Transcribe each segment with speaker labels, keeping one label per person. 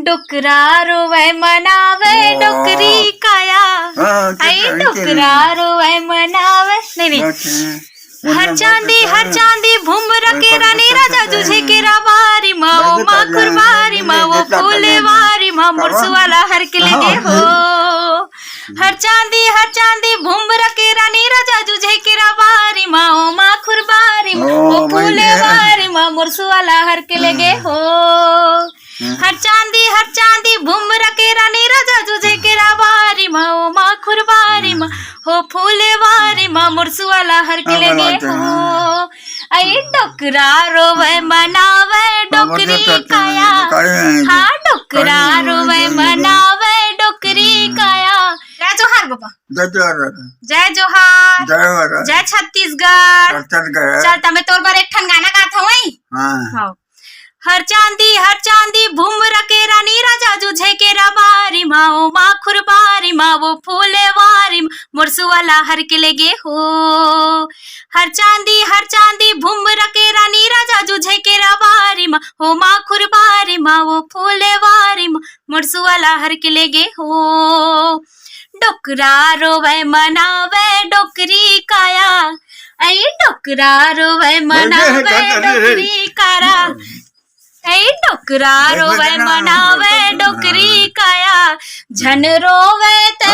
Speaker 1: डुकरा रोवे मनावे डुकरी काया, आई डुकरा रोवे मनावे। नहीं हर चांदी भुमरा के रानी राजा जुझे के रावारी माओ माँ कुरबारी माँ वो फूले वारी माँ मुरसु वाला हर के लगे हो। हर चांदी भुमरा के रानी राजा जुझे के रावारी माओ माँ कुरबारी माँ वो फूले वारी माँ मुरसु वाला हर के लगे हो। हर चांदी भुमरा के रानी राजा जुझे के रावारी माओ माँ खुरबारी माँ हो फूले वारी माँ मुरसु वाला हर के लगे हो। आई डोकरा रोवे मनावे डोकरी काया, हाँ डोकरा रोवे मनावे डोकरी काया। जय जोहार बाबा, जय जोहार, जय छत्तीसगढ़। चल तमे तोर बार एक ठन गाना गात हूँ। हर चांदी भुमरा के रानी राजा जुझे के रबारी माओ माँ खुरबारी माँ वो फूले वारी मुरसु वाला हर के लगे हो। हर चांदी भुमरा के रानी राजा जुझे के रबारी माँ हो माँ खुरबारी माँ वो फूले वारी माँ मुरसु वाला हर के लगे हो। डोकरा रोवे मनावे डोकरी काया, आई डोकरा रोवे मनावे डोकरी कारा। ऐ डोकरा रोवे मनावे डोकरी काया, झन रोवे ते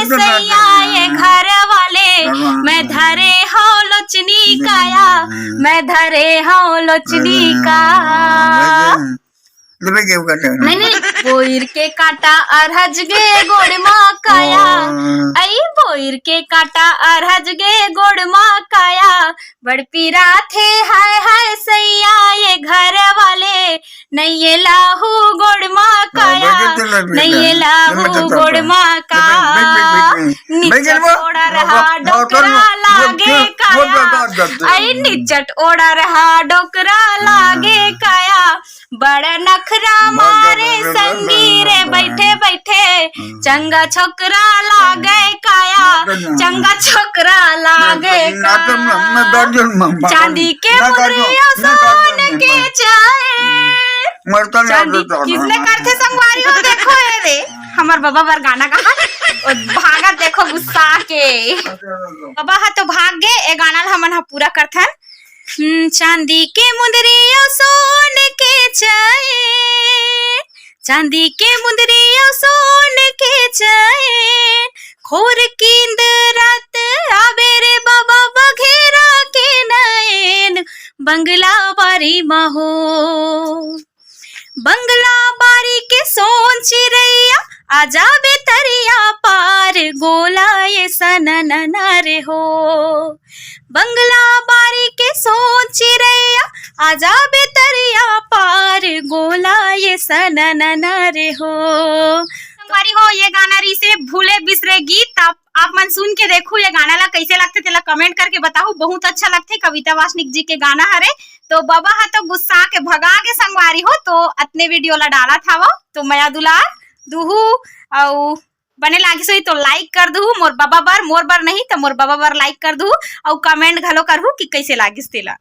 Speaker 1: सैया ये घर वाले। मैं धरे हूँ लोचनी काया, मैं धरे हूँ लोचनी का। नहीं बोइर के काटा अरहज गे गोड़ माँ काया, आई बोइर के काटा अरहज गे गोड़ माँ काया। बड़ पीरा थे हाय हाय सैया ये घर वाले, नहीं ये लाहू गोड़ माँ काया, नहीं ये लाहू गोड़ माँ का। निचट ओढ़ा रहा डोकरा लागे काया, आई निचट ओढ़ा रहा डोकरा लागे काया। बड़ा नखरा मारे संगी रे बैठे बैठे, चंगा छोकरा लागे काया, चंगा छोकरा लागे काया। चांदी के मुंदरिया सोने के चाहे, चांदी किसने करते संगवारी हो। देखो ये रे हमार बाबा बार गाना कहा और भागा देखो गुस्सा के बाबा हा तो भाग गए। ए गाना हमन हा पूरा करथन। चांदी के मुंदरिया सोने के चाहे, चांदी के मुंदरिया सोने के चाहे। खोर कींद रात आवे रे बाबा बघेरा के नैन, बंगला बारी महो बंगला बारी के सोन चिरैया, आजा बेतरिया पार गोला ये सनन रे हो। बंगला बारी के सोन चिरैया, आजा बेतरिया पार गोला ये सनन रे हो। तुम्हारी हो ये गाना री से भूले बिसरे गीत आप मन सुन के देखो ये गाना ला कैसे लगते तेला कमेंट करके बताओ। बहुत अच्छा लगते कविता वासनिक जी के गाना हरे। तो बाबा हा तो गुस्सा के भगा के संगवारी हो तो अपने वीडियो ला डाला था वो तो मया दुलार दुहू और बने लागी सोई तो लाइक कर दू मोर बाबा बर नहीं तो मोर बाबा बर लाइक कर दू और कमेंट घलो करहू कि कैसे लागिस तेला।